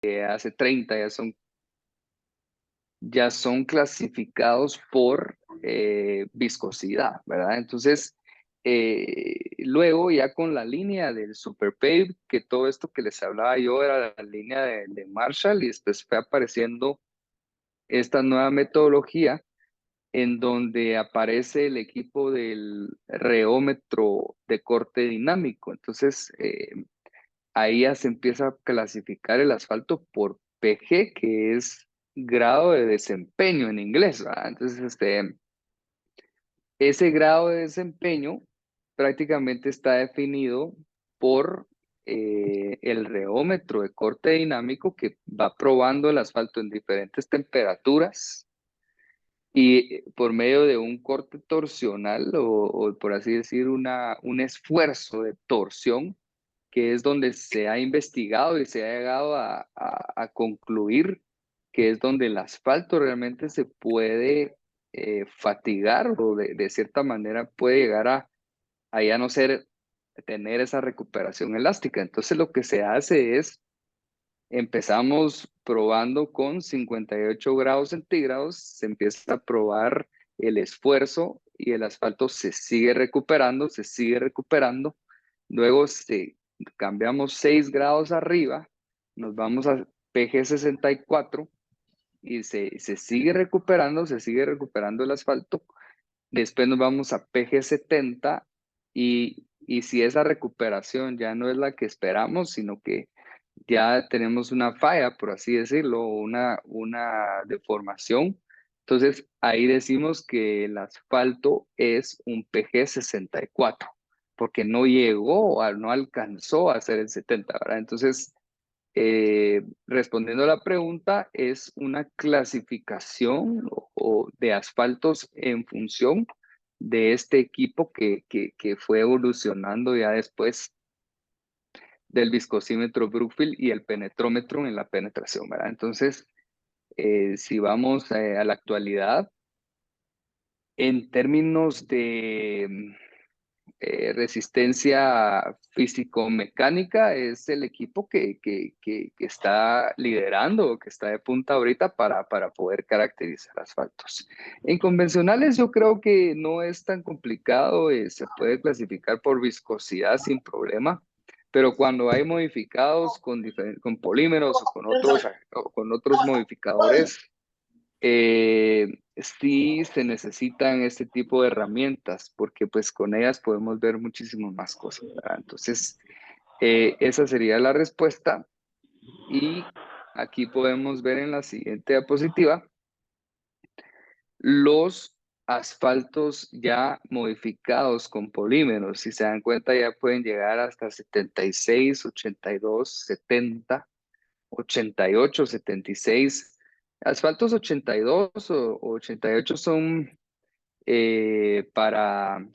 hace 30 ya son clasificados por viscosidad, ¿verdad? Entonces, luego ya con la línea del Super Pave, que todo esto que les hablaba yo era la línea de Marshall, y después fue apareciendo esta nueva metodología en donde aparece el equipo del reómetro de corte dinámico. Entonces, ahí ya se empieza a clasificar el asfalto por PG, que es grado de desempeño en inglés, ¿verdad? Entonces, ese grado de desempeño prácticamente está definido por el reómetro de corte dinámico, que va probando el asfalto en diferentes temperaturas y por medio de un corte torsional o por así decir, un esfuerzo de torsión, que es donde se ha investigado y se ha llegado a concluir que es donde el asfalto realmente se puede fatigar, o de cierta manera puede llegar a ya no tener esa recuperación elástica. Entonces lo que se hace es, empezamos probando con 58 grados centígrados, se empieza a probar el esfuerzo y el asfalto se sigue recuperando, se sigue recuperando. Luego cambiamos 6 grados arriba, nos vamos a PG 64 y se sigue recuperando el asfalto. Después nos vamos a PG 70 y si esa recuperación ya no es la que esperamos, sino que ya tenemos una falla, por así decirlo, una deformación. Entonces, ahí decimos que el asfalto es un PG 64, porque no llegó, no alcanzó a ser el 70, ¿verdad? Entonces, respondiendo a la pregunta, es una clasificación o de asfaltos en función de este equipo que fue evolucionando ya después del viscosímetro Brookfield y el penetrómetro en la penetración, ¿verdad? Entonces, si vamos a la actualidad, en términos de resistencia físico-mecánica, es el equipo que está liderando, que está de punta ahorita para poder caracterizar asfaltos. En convencionales yo creo que no es tan complicado, se puede clasificar por viscosidad sin problema. Pero cuando hay modificados con polímeros o con otros modificadores, sí se necesitan este tipo de herramientas, porque pues con ellas podemos ver muchísimas más cosas, ¿verdad? Entonces, esa sería la respuesta. Y aquí podemos ver en la siguiente diapositiva los asfaltos ya modificados con polímeros. Si se dan cuenta, ya pueden llegar hasta 76, 82, 70, 88, 76. Asfaltos 82 o 88 son para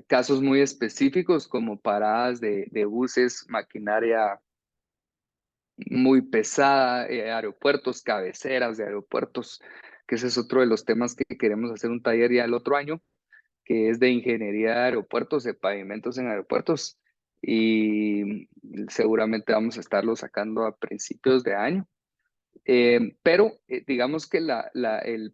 casos muy específicos, como paradas de buses, maquinaria muy pesada, aeropuertos, cabeceras de aeropuertos, que ese es otro de los temas que queremos hacer un taller ya el otro año, que es de ingeniería de aeropuertos, de pavimentos en aeropuertos, y seguramente vamos a estarlo sacando a principios de año. Pero digamos que el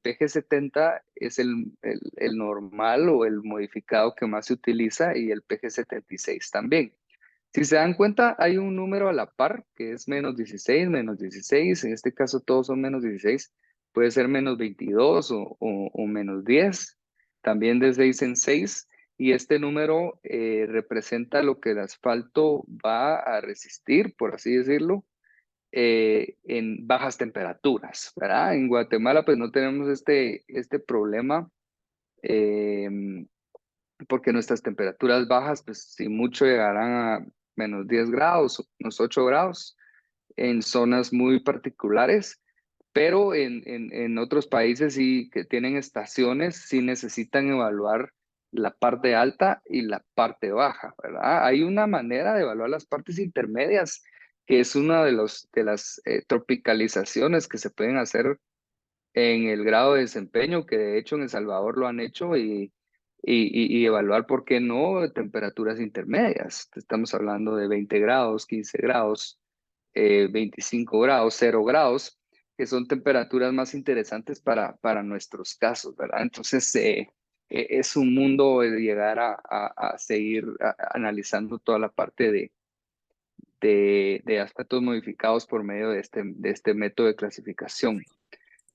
PG70 es el normal o el modificado que más se utiliza, y el PG76 también. Si se dan cuenta, hay un número a la par que es menos 16, en este caso todos son menos 16, puede ser menos 22 o menos 10, también de 6 en 6, y este número representa lo que el asfalto va a resistir, por así decirlo, en bajas temperaturas, ¿verdad? En Guatemala pues no tenemos este problema, eh, porque nuestras temperaturas bajas pues si mucho llegarán a menos 10 grados, unos 8 grados en zonas muy particulares, pero en otros países sí que tienen estaciones, sí necesitan evaluar la parte alta y la parte baja, ¿verdad? Hay una manera de evaluar las partes intermedias, que es una de las tropicalizaciones que se pueden hacer en el grado de desempeño, que de hecho en El Salvador lo han hecho, y evaluar, ¿por qué no?, temperaturas intermedias. Estamos hablando de 20 grados, 15 grados, 25 grados, 0 grados, que son temperaturas más interesantes para nuestros casos, ¿verdad? Entonces, es un mundo de llegar a seguir analizando toda la parte de aspectos modificados por medio de este método de clasificación.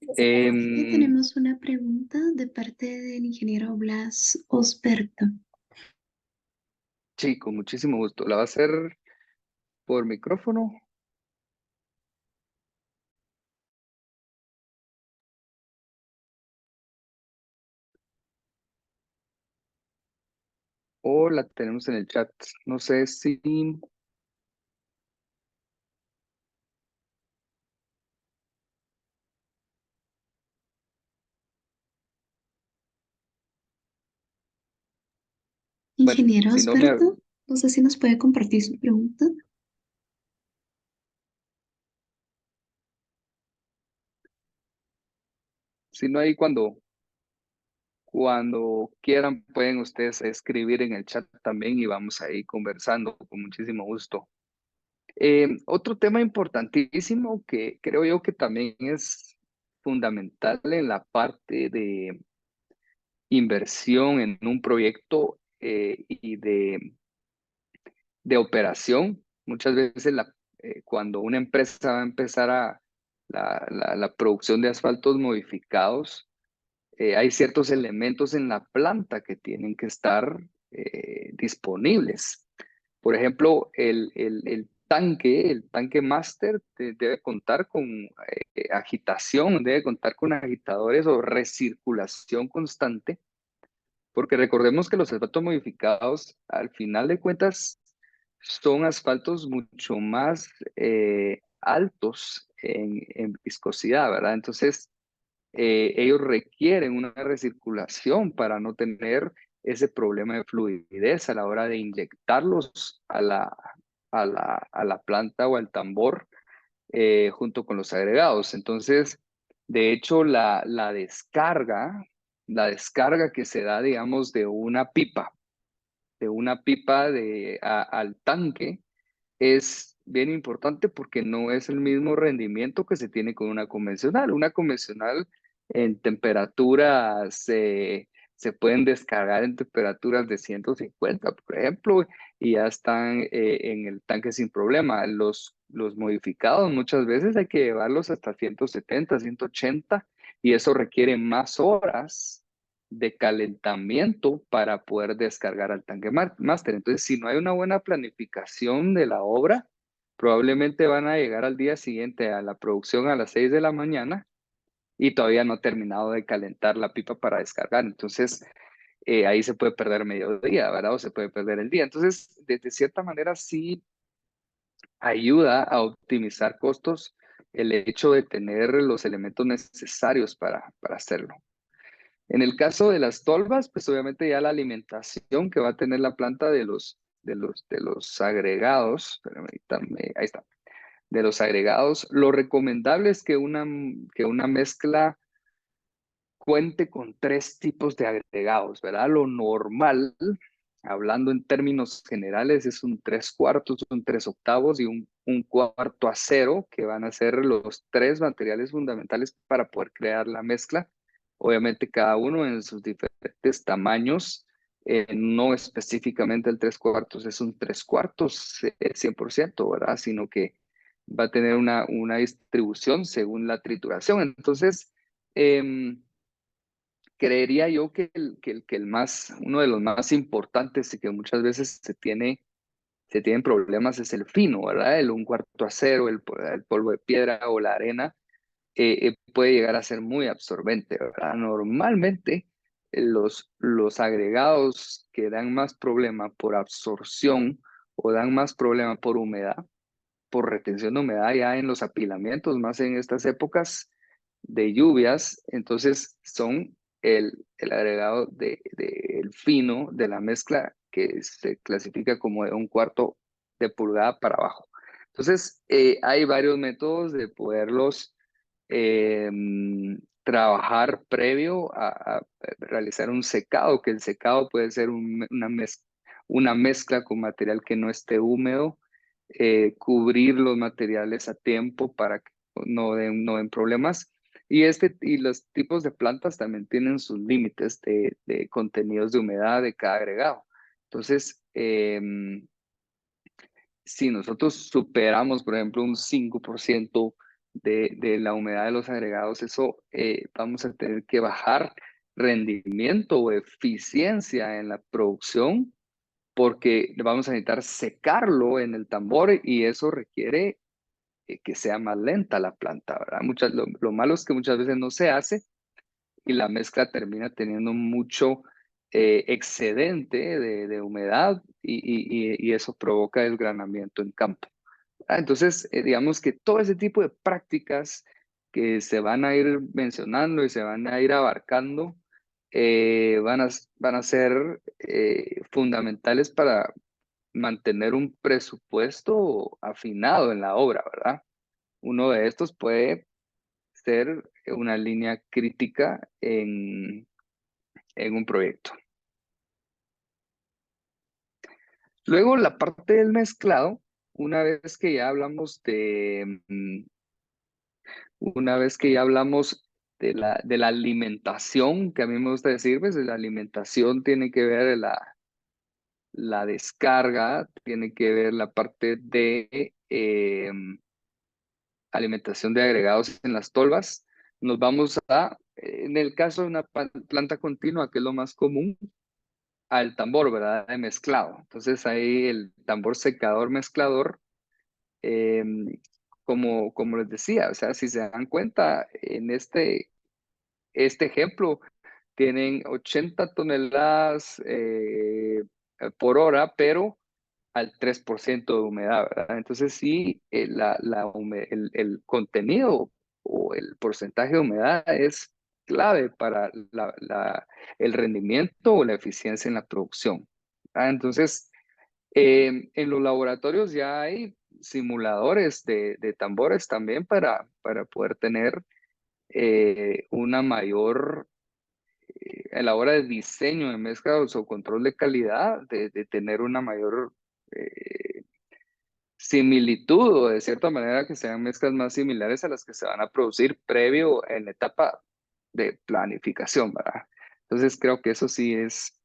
Y tenemos una pregunta de parte del ingeniero Blas Osberto. Sí, con muchísimo gusto. ¿La va a hacer por micrófono? O la tenemos en el chat. No sé si... Bueno, Ingeniero si no me... Osberto, no sé si nos puede compartir su pregunta. Si no hay cuando quieran pueden ustedes escribir en el chat también y vamos ahí conversando con muchísimo gusto. Otro tema importantísimo que creo yo que también es fundamental en la parte de inversión en un proyecto y de operación. Muchas veces cuando una empresa va a empezar la producción de asfaltos modificados, hay ciertos elementos en la planta que tienen que estar disponibles. Por ejemplo, el tanque máster debe contar con agitación, debe contar con agitadores o recirculación constante, porque recordemos que los asfaltos modificados, al final de cuentas, son asfaltos mucho más altos en viscosidad, ¿verdad? Entonces, ellos requieren una recirculación para no tener ese problema de fluidez a la hora de inyectarlos a la planta o al tambor junto con los agregados. Entonces, de hecho, la descarga que se da, digamos, de una pipa al tanque, es bien importante porque no es el mismo rendimiento que se tiene con una convencional. Una convencional en temperaturas, se pueden descargar en temperaturas de 150, por ejemplo, y ya están en el tanque sin problema. Los modificados muchas veces hay que llevarlos hasta 170, 180, y eso requiere más horas de calentamiento para poder descargar al tanque máster. Entonces, si no hay una buena planificación de la obra, probablemente van a llegar al día siguiente a la producción a las 6 de la mañana y todavía no ha terminado de calentar la pipa para descargar. Entonces, ahí se puede perder medio día, ¿verdad? O se puede perder el día. Entonces, de cierta manera, sí ayuda a optimizar costos el hecho de tener los elementos necesarios para hacerlo. En el caso de las tolvas, pues obviamente ya la alimentación que va a tener la planta de los agregados, ahí está, de los agregados, lo recomendable es que una mezcla cuente con 3 tipos de agregados, ¿verdad? Lo normal, hablando en términos generales, es un 3/4, un 3/8 y un cuarto acero, que van a ser los 3 materiales fundamentales para poder crear la mezcla. Obviamente cada uno en sus diferentes tamaños, no específicamente el 3/4 es un 3/4 100%, ¿verdad? Sino que va a tener una distribución según la trituración. Entonces, creería yo que uno de los más importantes y que muchas veces se tienen problemas es el fino, ¿verdad? El 1/4 acero, el polvo de piedra o la arena, puede llegar a ser muy absorbente, ¿verdad? Normalmente, los agregados que dan más problema por absorción o dan más problema por humedad, por retención de humedad ya en los apilamientos, más en estas épocas de lluvias, entonces son el agregado el fino de la mezcla, que se clasifica como de 1/4 de pulgada para abajo. Entonces, hay varios métodos de poderlos eh, trabajar previo a realizar un secado, que el secado puede ser una mezcla con material que no esté húmedo, cubrir los materiales a tiempo para que no den problemas. Y los tipos de plantas también tienen sus límites de contenidos de humedad de cada agregado. Entonces, si nosotros superamos, por ejemplo, un 5% de la humedad de los agregados, eso vamos a tener que bajar rendimiento o eficiencia en la producción porque vamos a necesitar secarlo en el tambor y eso requiere que sea más lenta la planta, ¿verdad? Lo malo es que muchas veces no se hace y la mezcla termina teniendo mucho excedente de humedad y eso provoca desgranamiento en campo. Entonces, digamos que todo ese tipo de prácticas que se van a ir mencionando y se van a ir abarcando van a ser fundamentales para mantener un presupuesto afinado en la obra, ¿verdad? Uno de estos puede ser una línea crítica en un proyecto. Luego, la parte del mezclado, una vez que ya hablamos una vez que ya hablamos de la alimentación, que a mí me gusta decir, pues la alimentación tiene que ver la descarga, tiene que ver la parte de alimentación de agregados en las tolvas. Nos vamos en el caso de una planta continua, que es lo más común, al tambor, ¿verdad? De mezclado. Entonces ahí el tambor secador mezclador, eh, como les decía, o sea, si se dan cuenta, en este ejemplo, tienen 80 toneladas por hora, pero al 3% de humedad, ¿verdad? Entonces sí, el contenido o el porcentaje de humedad es clave para el rendimiento o la eficiencia en la producción, ¿verdad? Entonces, en los laboratorios ya hay simuladores de tambores también para poder tener una mayor, a la hora de diseño de mezclas o control de calidad, de tener una mayor eh, similitud o de cierta manera que sean mezclas más similares a las que se van a producir previo en la etapa de planificación, ¿verdad? Entonces creo que eso sí es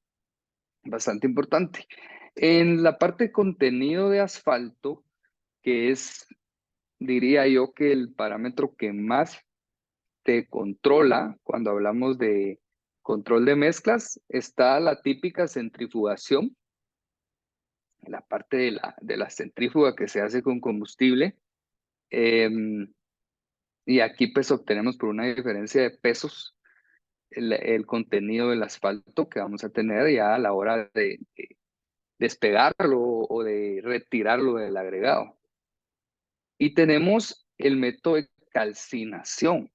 bastante importante. En la parte de contenido de asfalto, que es, diría yo, que el parámetro que más te controla cuando hablamos de control de mezclas, está la típica centrifugación, la parte de la centrífuga que se hace con combustible. Y aquí pues obtenemos por una diferencia de pesos el contenido del asfalto que vamos a tener ya a la hora de despegarlo o de retirarlo del agregado. Y tenemos el método de calcinación,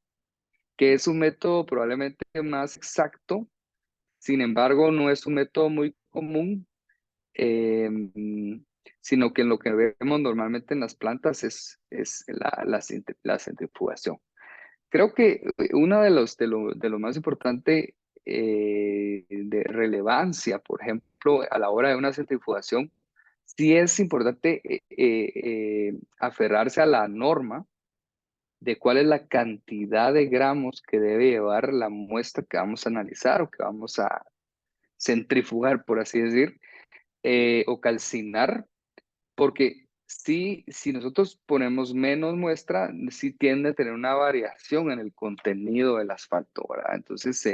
que es un método probablemente más exacto, sin embargo no es un método muy común, eh, sino que lo que vemos normalmente en las plantas es la centrifugación. Creo que uno de lo más importante de relevancia, por ejemplo, a la hora de una centrifugación, sí es importante aferrarse a la norma de cuál es la cantidad de gramos que debe llevar la muestra que vamos a analizar o que vamos a centrifugar, por así decir, o calcinar, porque si nosotros ponemos menos muestra, sí tiende a tener una variación en el contenido del asfalto, ¿verdad? Entonces,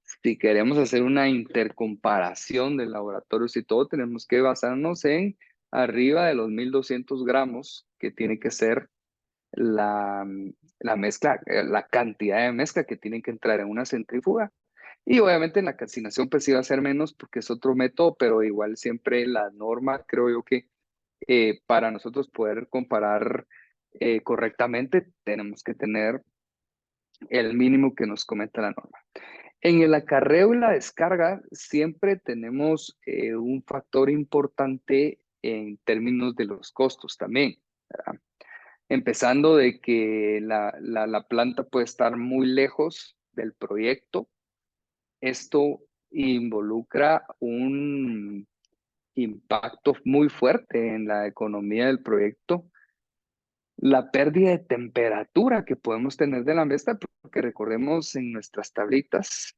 si queremos hacer una intercomparación de laboratorios y todo, tenemos que basarnos en arriba de los 1200 gramos que tiene que ser la, la mezcla, la cantidad de mezcla que tienen que entrar en una centrífuga. Y obviamente en la calcinación pues sí va a ser menos porque es otro método, pero igual siempre la norma, creo yo que para nosotros poder comparar correctamente, tenemos que tener el mínimo que nos comenta la norma. En el acarreo y la descarga siempre tenemos un factor importante en términos de los costos también, ¿verdad? Empezando de que la planta puede estar muy lejos del proyecto. Esto involucra impacto muy fuerte en la economía del proyecto la pérdida de temperatura que podemos tener de la mezcla, porque recordemos en nuestras tablitas,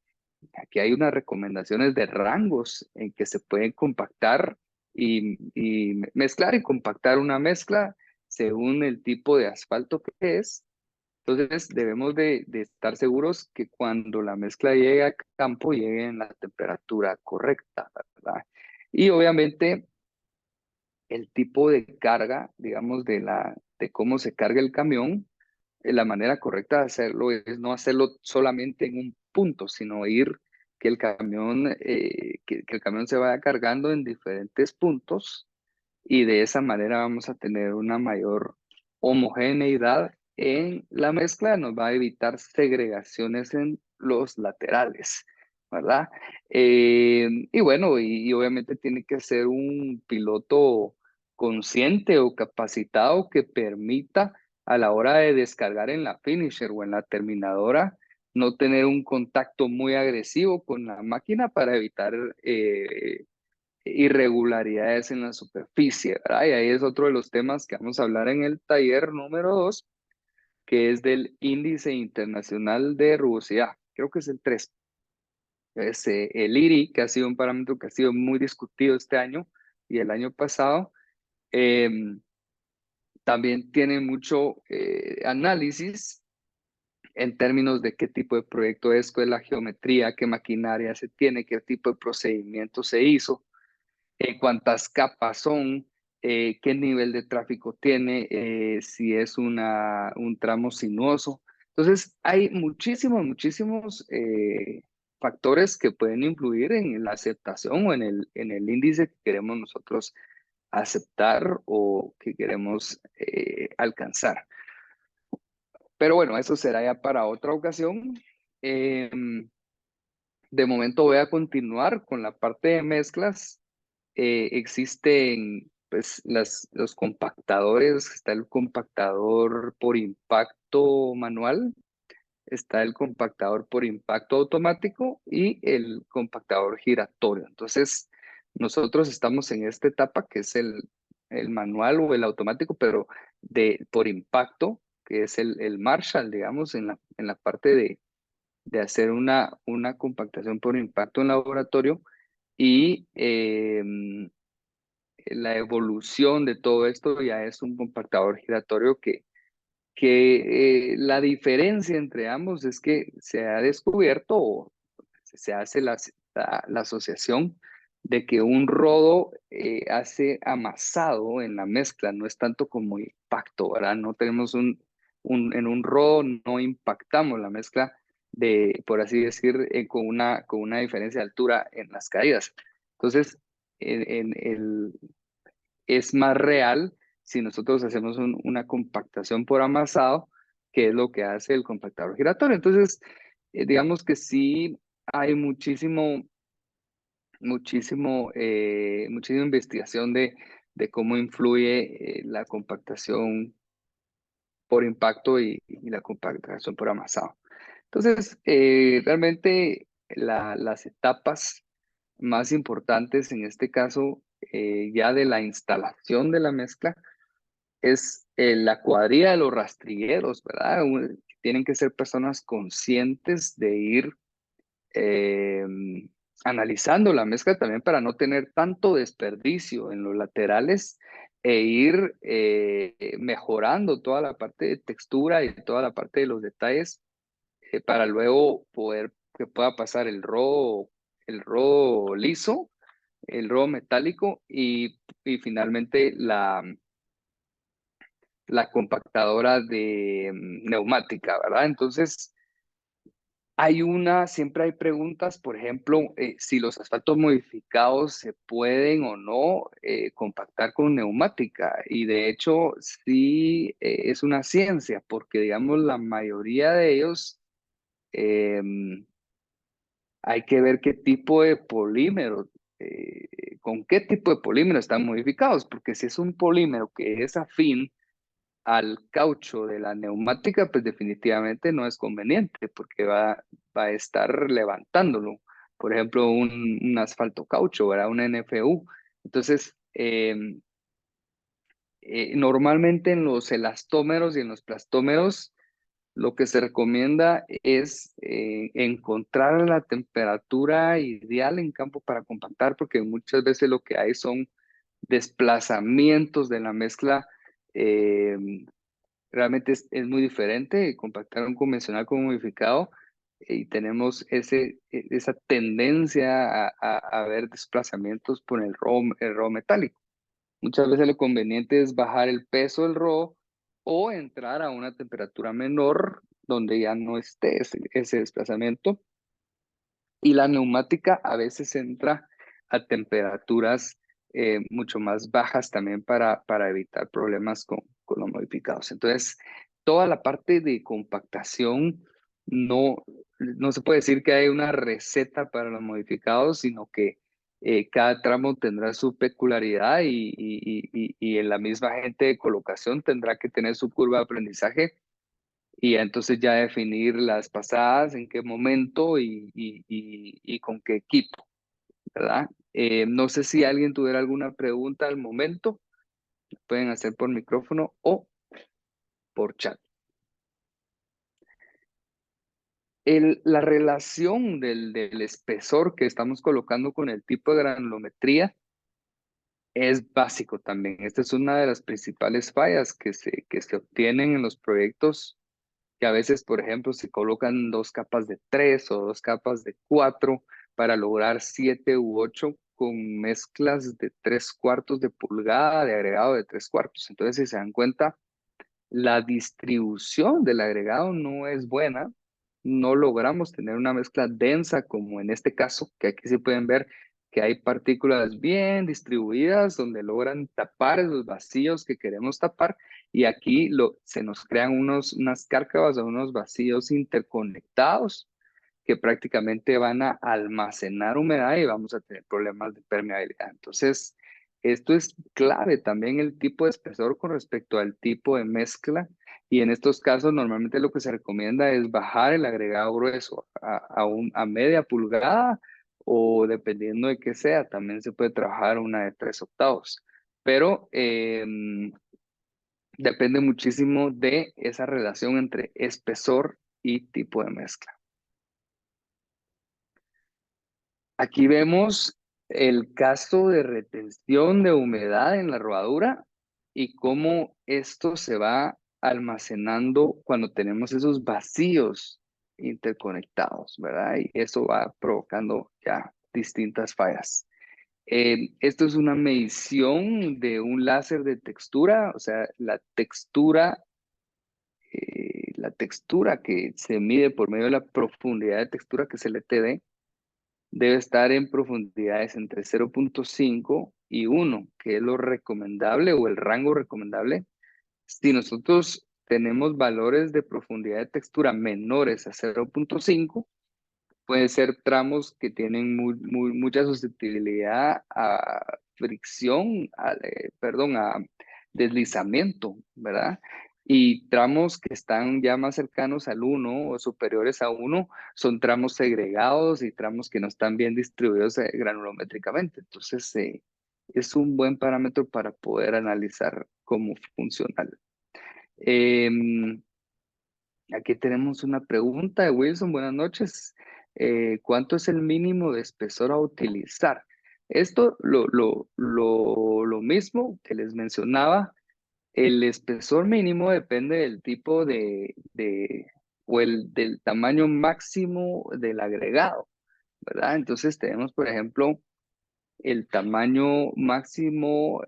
aquí hay unas recomendaciones de rangos en que se pueden compactar y mezclar y compactar una mezcla según el tipo de asfalto que es. Entonces debemos de estar seguros que cuando la mezcla llegue a campo, llegue en la temperatura correcta, ¿verdad? Y obviamente el tipo de carga, digamos, de cómo se carga el camión, la manera correcta de hacerlo es no hacerlo solamente en un punto, sino ir que el camión, que el camión se vaya cargando en diferentes puntos y de esa manera vamos a tener una mayor homogeneidad en la mezcla, nos va a evitar segregaciones en los laterales, ¿verdad? Y bueno, y obviamente tiene que ser un piloto consciente o capacitado que permita a la hora de descargar en la finisher o en la terminadora, no tener un contacto muy agresivo con la máquina para evitar irregularidades en la superficie, ¿verdad? Y ahí es otro de los temas que vamos a hablar en el taller número 2, que es del índice internacional de rugosidad. Creo que es el 3. Es el IRI, que ha sido un parámetro que ha sido muy discutido este año y el año pasado. Em, También tiene mucho análisis en términos de qué tipo de proyecto es, cuál es la geometría, qué maquinaria se tiene, qué tipo de procedimiento se hizo, cuántas capas son, qué nivel de tráfico tiene, si es un tramo sinuoso. Entonces, hay muchísimos factores que pueden influir en la aceptación o en el índice que queremos nosotros aceptar o que queremos alcanzar. Pero bueno, eso será ya para otra ocasión. De momento voy a continuar con la parte de mezclas. Existen pues los compactadores, está el compactador por impacto manual, está el compactador por impacto automático y el compactador giratorio. Entonces, nosotros estamos en esta etapa que es el manual o el automático, pero por impacto, que es el Marshall, digamos, en la parte de hacer una compactación por impacto en laboratorio y la evolución de todo esto ya es un compactador giratorio que la diferencia entre ambos es que se ha descubierto o se hace la asociación de que un rodo hace amasado en la mezcla, no es tanto como impacto, ¿verdad? No tenemos en un rodo no impactamos la mezcla por así decir, con una diferencia de altura en las caídas. Entonces, es más real si nosotros hacemos una compactación por amasado, que es lo que hace el compactador giratorio. Entonces, digamos que sí hay muchísima investigación de cómo influye la compactación por impacto y la compactación por amasado. Entonces, realmente las etapas más importantes en este caso, ya de la instalación de la mezcla, es la cuadrilla de los rastrilleros, ¿verdad? Tienen que ser personas conscientes de ir eh, analizando la mezcla también para no tener tanto desperdicio en los laterales e ir mejorando toda la parte de textura y toda la parte de los detalles para luego poder que pueda pasar el rodo liso, el rodo metálico y finalmente la compactadora de neumática, ¿verdad? Entonces, siempre hay preguntas, por ejemplo, si los asfaltos modificados se pueden o no compactar con neumática. Y de hecho, sí es una ciencia, porque digamos, la mayoría de ellos hay que ver qué tipo de polímero, con qué tipo de polímero están modificados, porque si es un polímero que es afín al caucho de la neumática, pues definitivamente no es conveniente porque va a estar levantándolo. Por ejemplo, un asfalto caucho, ¿verdad? Un NFU. Entonces, normalmente en los elastómeros y en los plastómeros, lo que se recomienda es encontrar la temperatura ideal en campo para compactar, porque muchas veces lo que hay son desplazamientos de la mezcla. Realmente es muy diferente compactar un convencional con un modificado, y tenemos esa tendencia a ver desplazamientos por el robo metálico. Muchas veces lo conveniente es bajar el peso del robo o entrar a una temperatura menor donde ya no esté ese desplazamiento. Y la neumática a veces entra a temperaturas mucho más bajas también para evitar problemas con los modificados. Entonces, toda la parte de compactación no se puede decir que hay una receta para los modificados, sino que cada tramo tendrá su peculiaridad y en la misma gente de colocación tendrá que tener su curva de aprendizaje y entonces ya definir las pasadas, en qué momento y con qué equipo, ¿verdad? No sé si alguien tuviera alguna pregunta al momento, pueden hacer por micrófono o por chat. La relación del espesor que estamos colocando con el tipo de granulometría es básico también. Esta es una de las principales fallas que se obtienen en los proyectos, que a veces, por ejemplo, se colocan 2 capas de 3 o 2 capas de 4 para lograr 7 u 8 con mezclas de 3/4 de pulgada, de agregado de 3/4. Entonces, si se dan cuenta, la distribución del agregado no es buena. No logramos tener una mezcla densa como en este caso, que aquí se pueden ver que hay partículas bien distribuidas donde logran tapar esos vacíos que queremos tapar, y aquí se nos crean unas cárcavas o unos vacíos interconectados que prácticamente van a almacenar humedad y vamos a tener problemas de permeabilidad. Entonces, esto es clave también, el tipo de espesor con respecto al tipo de mezcla, y en estos casos normalmente lo que se recomienda es bajar el agregado grueso a media pulgada, o dependiendo de qué sea, también se puede trabajar una de 3/8. Pero depende muchísimo de esa relación entre espesor y tipo de mezcla. Aquí vemos el caso de retención de humedad en la rodadura y cómo esto se va almacenando cuando tenemos esos vacíos interconectados, ¿verdad? Y eso va provocando ya distintas fallas. Esto es una medición de un láser de textura, o sea, la textura que se mide por medio de la profundidad de textura, que es el ETD, debe estar en profundidades entre 0.5 y 1, que es lo recomendable o el rango recomendable. Si nosotros tenemos valores de profundidad de textura menores a 0.5, pueden ser tramos que tienen mucha susceptibilidad a fricción, a deslizamiento, ¿verdad? Y tramos que están ya más cercanos al 1 o superiores a 1 son tramos segregados y tramos que no están bien distribuidos granulométricamente. Entonces, es un buen parámetro para poder analizar cómo funciona. Em, Aquí tenemos una pregunta de Wilson. Buenas noches. ¿Cuánto es el mínimo de espesor a utilizar? Esto, lo mismo que les mencionaba, el espesor mínimo depende del tipo del tamaño máximo del agregado, ¿verdad? Entonces tenemos, por ejemplo, el tamaño máximo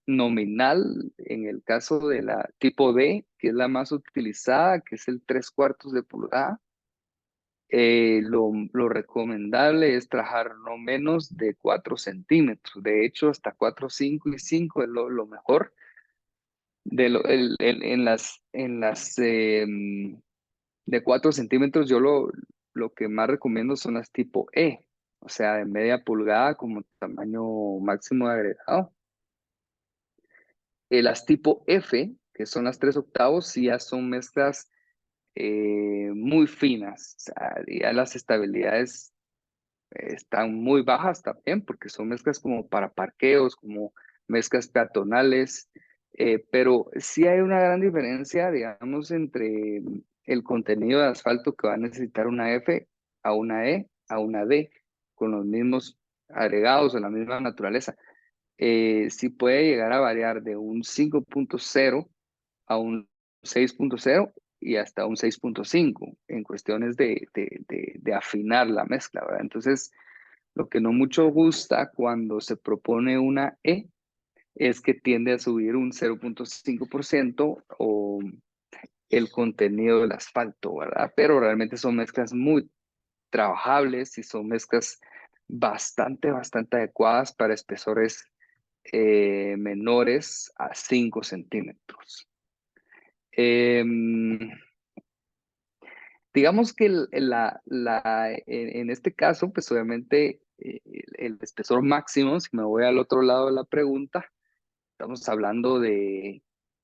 nominal en el caso de la tipo D, que es la más utilizada, que es el 3/4 de pulgada. Lo recomendable es trabajar no menos de 4 centímetros. De hecho, hasta 4, 5 y 5 es lo mejor. De 4 centímetros, yo lo que más recomiendo son las tipo E, o sea, de media pulgada como tamaño máximo de agregado. Las tipo F, que son las 3/8, sí ya son mezclas muy finas, o sea, ya las estabilidades están muy bajas también, porque son mezclas como para parqueos, como mezclas peatonales, pero sí hay una gran diferencia, digamos, entre el contenido de asfalto que va a necesitar una F a una E a una D, con los mismos agregados de la misma naturaleza. Sí puede llegar a variar de un 5.0 a un 6.0 y hasta un 6.5 en cuestiones de afinar la mezcla, ¿verdad? Entonces, lo que no mucho gusta cuando se propone una E es que tiende a subir un 0.5% o el contenido del asfalto, ¿verdad? Pero realmente son mezclas muy trabajables y son mezclas bastante adecuadas para espesores menores a 5 centímetros. Em, digamos que en este caso, pues obviamente el espesor máximo, si me voy al otro lado de la pregunta, estamos hablando de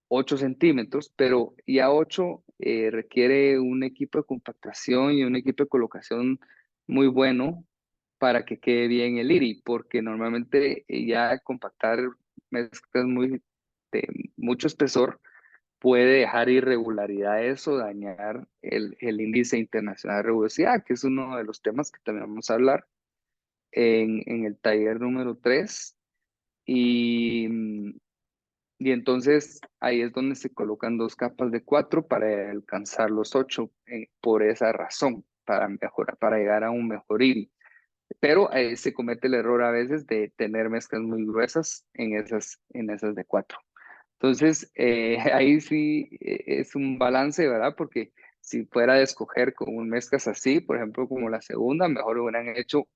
8 centímetros, pero ya 8 requiere un equipo de compactación y un equipo de colocación muy bueno para que quede bien el IRI, porque normalmente ya compactar mezclas de mucho espesor puede dejar irregularidades o dañar el índice internacional de rugosidad, que es uno de los temas que también vamos a hablar en el taller número 3. Y, y entonces ahí es donde se colocan dos capas de 4 para alcanzar los 8 por esa razón, para mejorar, para llegar a un mejor IRI. Pero se comete el error a veces de tener mezclas muy gruesas en esas de 4. Entonces, ahí sí es un balance, ¿verdad? Porque si fuera de escoger con un mezclas así, por ejemplo, como la segunda, mejor hubieran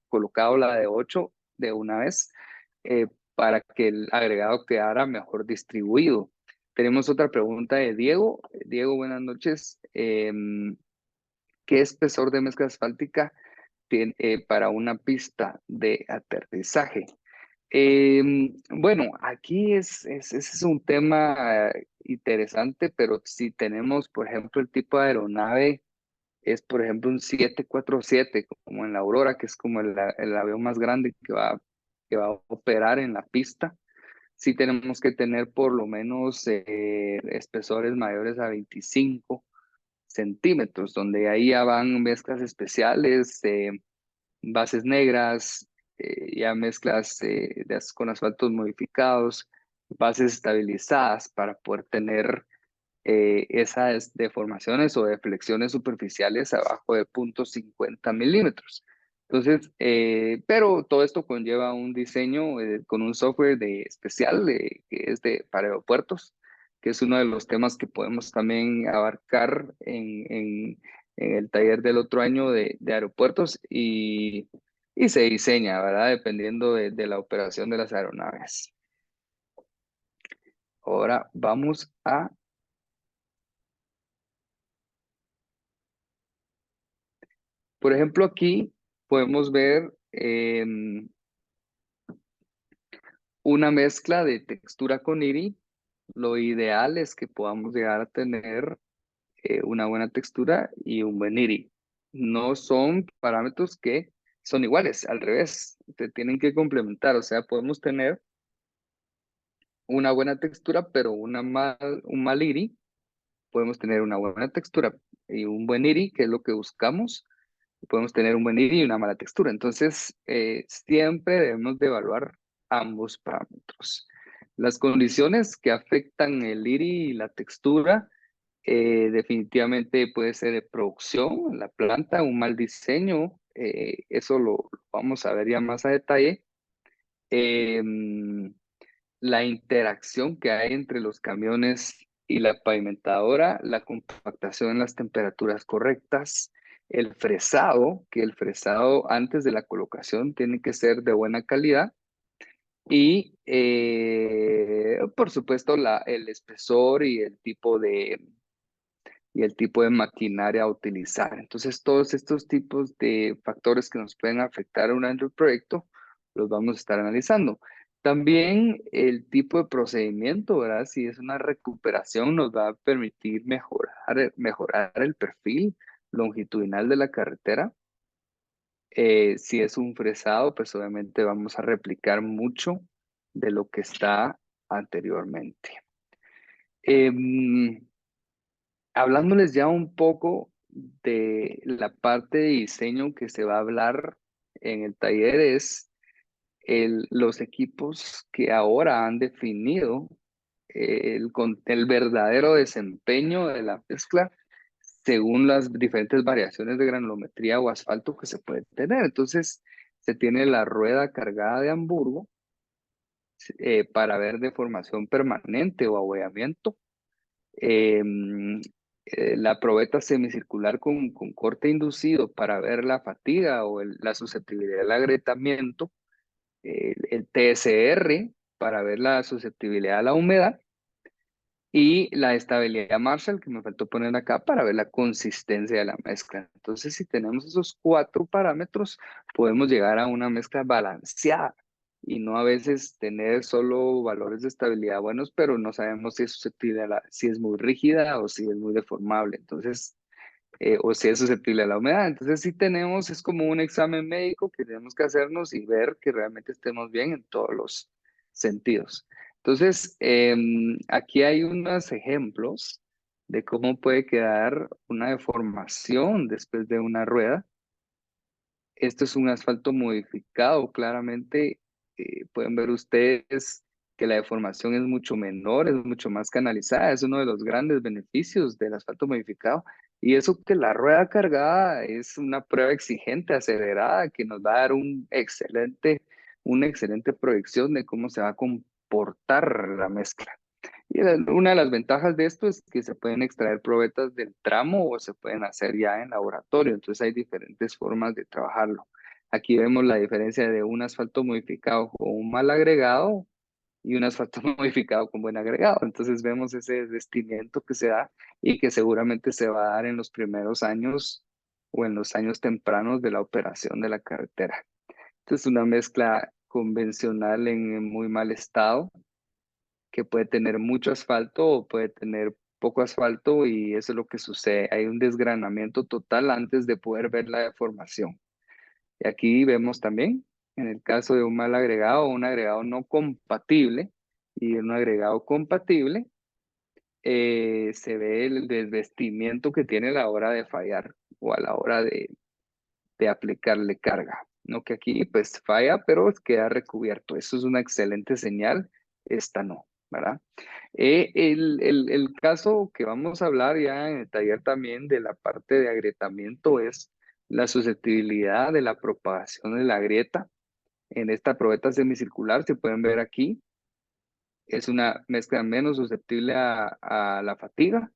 colocado la de 8 de una vez para que el agregado quedara mejor distribuido. Tenemos otra pregunta de Diego. Diego, buenas noches. ¿Qué espesor de mezcla asfáltica tiene, para una pista de aterrizaje? Bueno, aquí ese es un tema interesante, pero si tenemos, por ejemplo, el tipo de aeronave es, por ejemplo, un 747, como en la Aurora, que es como el avión más grande que va a operar en la pista, sí tenemos que tener por lo menos espesores mayores a 25 centímetros, donde ahí ya van mezclas especiales, bases negras, ya mezclas con asfaltos modificados, bases estabilizadas para poder tener esas deformaciones o deflexiones superficiales abajo de 0.50 milímetros. Entonces, pero todo esto conlleva un diseño con un software especial que es para aeropuertos, que es uno de los temas que podemos también abarcar en el taller del otro año de aeropuertos y se diseña, ¿verdad? Dependiendo de la operación de las aeronaves. Ahora vamos a, por ejemplo, aquí podemos ver una mezcla de textura con IRI. Lo ideal es que podamos llegar a tener una buena textura y un buen IRI. No son parámetros que son iguales, al revés, se tienen que complementar. O sea, podemos tener una buena textura, pero un mal IRI. Podemos tener una buena textura y un buen IRI, que es lo que buscamos. Podemos tener un buen IRI y una mala textura. Entonces, siempre debemos de evaluar ambos parámetros. Las condiciones que afectan el IRI y la textura, definitivamente puede ser de producción en la planta, un mal diseño, eso lo vamos a ver ya más a detalle. La interacción que hay entre los camiones y la pavimentadora, la compactación en las temperaturas correctas, el fresado, que el fresado antes de la colocación tiene que ser de buena calidad y por supuesto el espesor y el tipo de maquinaria a utilizar. Entonces, todos estos tipos de factores que nos pueden afectar a un proyecto los vamos a estar analizando. También el tipo de procedimiento, ¿verdad? Si es una recuperación, nos va a permitir mejorar el perfil longitudinal de la carretera. Si es un fresado, pues obviamente vamos a replicar mucho de lo que está anteriormente. Em, Hablándoles ya un poco de la parte de diseño que se va a hablar en el taller es los equipos que ahora han definido el verdadero desempeño de la mezcla según las diferentes variaciones de granulometría o asfalto que se puede tener. Entonces, se tiene la rueda cargada de Hamburgo para ver deformación permanente o abollamiento. Em, la probeta semicircular con corte inducido para ver la fatiga o la susceptibilidad al agrietamiento, el TSR para ver la susceptibilidad a la humedad y la estabilidad Marshall que me faltó poner acá para ver la consistencia de la mezcla. Entonces, si tenemos esos 4 parámetros, podemos llegar a una mezcla balanceada y no a veces tener solo valores de estabilidad buenos, pero no sabemos si es susceptible si es muy rígida o si es muy deformable. Entonces, o si es susceptible a la humedad. Entonces, sí tenemos, es como un examen médico que tenemos que hacernos y ver que realmente estemos bien en todos los sentidos. Entonces, aquí hay unos ejemplos de cómo puede quedar una deformación después de una rueda. Esto es un asfalto modificado, claramente pueden ver ustedes que la deformación es mucho menor, es mucho más canalizada, es uno de los grandes beneficios del asfalto modificado. Y eso que la rueda cargada es una prueba exigente, acelerada, que nos va a dar una excelente proyección de cómo se va a comportar la mezcla. Y una de las ventajas de esto es que se pueden extraer probetas del tramo o se pueden hacer ya en laboratorio. Entonces hay diferentes formas de trabajarlo. Aquí vemos la diferencia de un asfalto modificado con un mal agregado y un asfalto modificado con buen agregado. Entonces vemos ese desvestimiento que se da y que seguramente se va a dar en los primeros años o en los años tempranos de la operación de la carretera. Entonces una mezcla convencional en muy mal estado que puede tener mucho asfalto o puede tener poco asfalto y eso es lo que sucede. Hay un desgranamiento total antes de poder ver la deformación. Y aquí vemos también, en el caso de un mal agregado o un agregado no compatible y un agregado compatible, se ve el desvestimiento que tiene a la hora de fallar o a la hora de aplicarle carga. No que aquí pues falla, pero queda recubierto. Eso es una excelente señal. Esta no, ¿verdad? El caso que vamos a hablar ya en el taller también de la parte de agrietamiento es la susceptibilidad de la propagación de la grieta. En esta probeta semicircular, se pueden ver aquí, es una mezcla menos susceptible a la fatiga.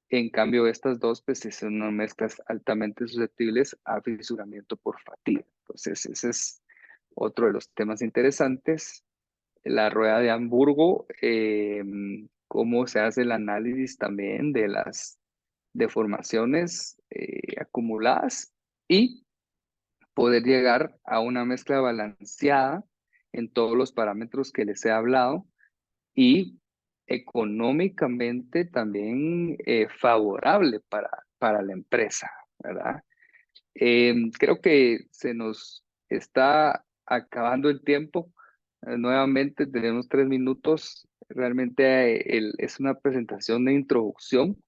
En cambio, estas dos pues, son unas mezclas altamente susceptibles a fisuramiento por fatiga. Entonces, ese es otro de los temas interesantes. La rueda de Hamburgo, cómo se hace el análisis también de las deformaciones acumuladas y poder llegar a una mezcla balanceada en todos los parámetros que les he hablado y económicamente también favorable para la empresa, ¿verdad? Creo que se nos está acabando el tiempo. Nuevamente tenemos 3 minutos. Realmente es una presentación de introducción.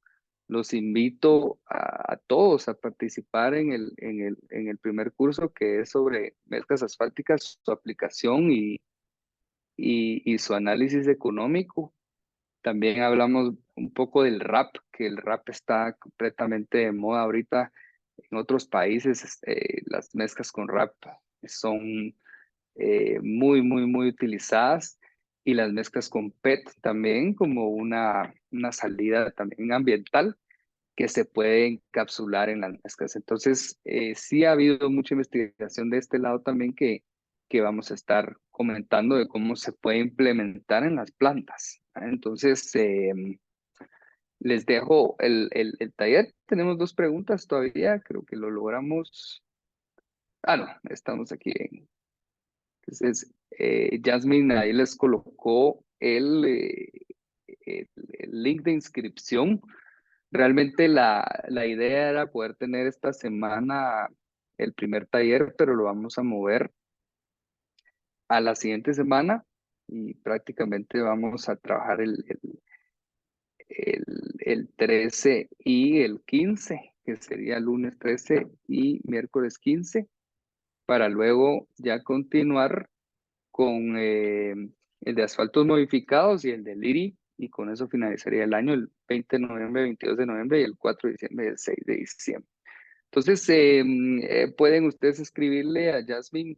Los invito a todos a participar en el primer curso que es sobre mezclas asfálticas, su aplicación y su análisis económico. También hablamos un poco del rap, que el rap está completamente de moda ahorita. En otros países, las mezclas con rap son muy, muy, muy utilizadas y las mezclas con PET también como una salida también ambiental que se puede encapsular en las mezclas. Entonces, sí ha habido mucha investigación de este lado también que vamos a estar comentando de cómo se puede implementar en las plantas. ¿Ah? Entonces, les dejo el taller. Tenemos 2 preguntas todavía, creo que lo logramos. Ah, no, estamos aquí. Entonces, Jasmine ahí les colocó el link de inscripción. Realmente la idea era poder tener esta semana el primer taller, pero lo vamos a mover a la siguiente semana y prácticamente vamos a trabajar el, el 13 y el 15, que sería lunes 13 y miércoles 15, para luego ya continuar con el de asfaltos modificados y el de Liri, y con eso finalizaría el año, el 20 de noviembre, 22 de noviembre y el 4 de diciembre y el 6 de diciembre. Entonces, pueden ustedes escribirle a Jasmine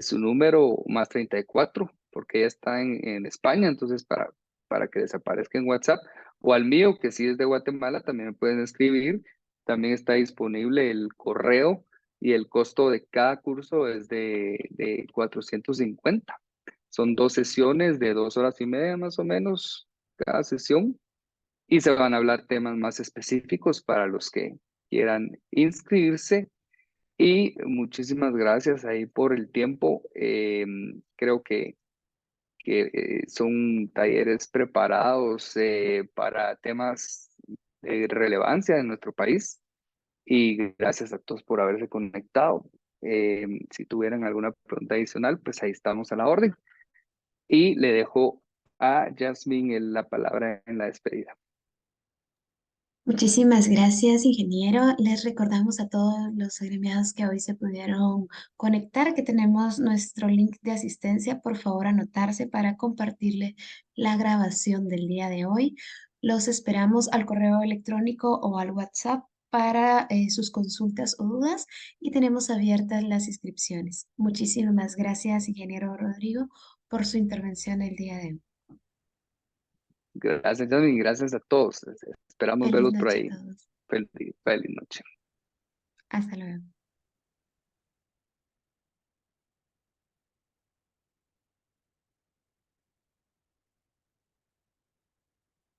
su número más 34 porque ella está en España, entonces para que desaparezca en WhatsApp, o al mío, que sí es de Guatemala, también me pueden escribir. También está disponible el correo y el costo de cada curso es de 450. Son 2 sesiones de 2 horas y media más o menos cada sesión y se van a hablar temas más específicos para los que quieran inscribirse. Y muchísimas gracias ahí por el tiempo. Creo que son talleres preparados para temas de relevancia en nuestro país. Y gracias a todos por haberse conectado. Si tuvieran alguna pregunta adicional, pues ahí estamos a la orden. Y le dejo a Jasmine la palabra en la despedida. Muchísimas gracias, ingeniero. Les recordamos a todos los agremiados que hoy se pudieron conectar que tenemos nuestro link de asistencia. Por favor, anotarse para compartirle la grabación del día de hoy. Los esperamos al correo electrónico o al WhatsApp para sus consultas o dudas y tenemos abiertas las inscripciones. Muchísimas gracias, ingeniero Rodrigo, por su intervención el día de hoy. Gracias, Jasmine, y gracias a todos. Esperamos Feliz verlos por noche a ahí. todos. Feliz noche. Hasta luego.